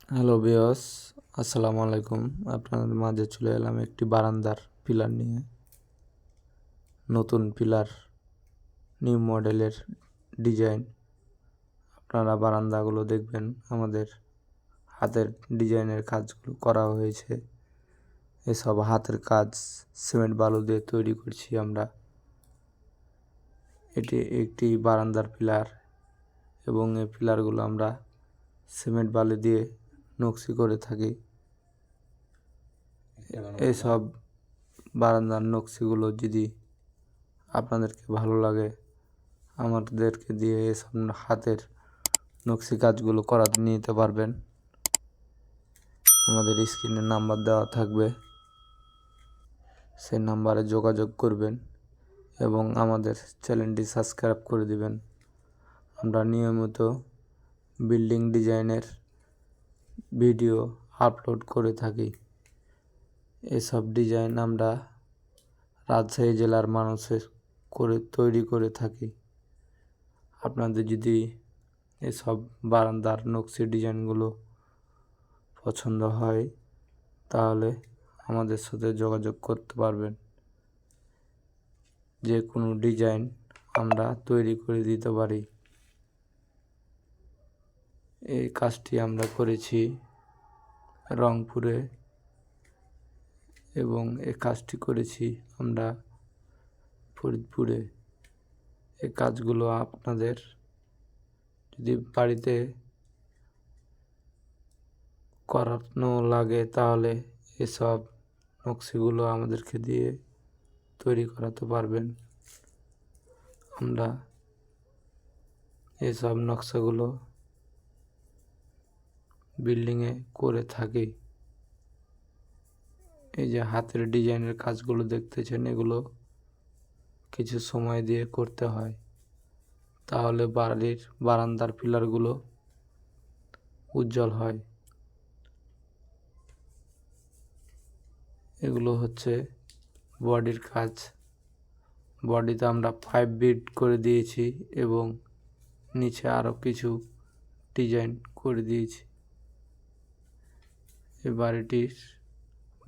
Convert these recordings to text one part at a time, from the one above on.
Hello বিয়স, আসসালামু আলাইকুম। আপনাদের মাঝে চলে এলাম একটি বারান্দার পিলার নিয়ে। নতুন পিলার, নিউ মডেলের ডিজাইন। আপনারা বারান্দাগুলো দেখবেন, আমাদের হাতের ডিজাইনের কাজগুলো করা হয়েছে। এসব হাতের কাজ সিমেন্ট বালু দিয়ে তৈরি করছি আমরা। এটি একটি বারান্দার পিলার এবং এই পিলারগুলো আমরা সিমেন্ট বালু দিয়ে নকশি করে থাকি। এইসব বারান্দার নকশিগুলো যদি আপনাদেরকে ভালো লাগে, আমাদেরকে দিয়ে এসব হাতের নকশি কাজগুলো করা নিতে পারবেন। আমাদের স্ক্রিনে নাম্বার দেওয়া থাকবে, সেই নাম্বারে যোগাযোগ করবেন এবং আমাদের চ্যানেলটি সাবস্ক্রাইব করে দিবেন। আমরা নিয়মিত বিল্ডিং ডিজাইনের ভিডিও আপলোড করে থাকি। এসব ডিজাইন আমরা রাজশাহী জেলার মানুষের তৈরি করে থাকি। আপনাদের যদি এসব বারান্দার নকশি ডিজাইনগুলো পছন্দ হয়, তাহলে আমাদের সাথে যোগাযোগ করতে পারবেন। যে কোনো ডিজাইন আমরা তৈরি করে দিতে পারি। এই কাজটি আমরা করেছি রংপুরে এবং এই কাজটি করেছি আমরা ফরিদপুরে। এই কাজগুলো আপনাদের যদি বাড়িতে করানো লাগে, তাহলে এসব নকশিগুলো আমাদেরকে দিয়ে তৈরি করাতে পারবেন। আমরা এসব নকশাগুলো বিল্ডিংয়ে করে থাকি। এই যে হাতের ডিজাইনের কাজগুলো দেখতেছেন, এগুলো কিছু সময় দিয়ে করতে হয়, তাহলে বাড়ির বারান্দার পিলারগুলো উজ্জ্বল হয়। এগুলো হচ্ছে বডির কাজ। বডিতে আমরা 5 বিট করে দিয়েছি এবং নিচে আরও কিছু ডিজাইন করে দিয়েছি। এই বাড়িটির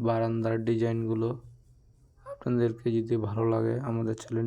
বারান্দার ডিজাইনগুলো আপনাদেরকে যদি ভালো লাগে, আমাদের চ্যানেল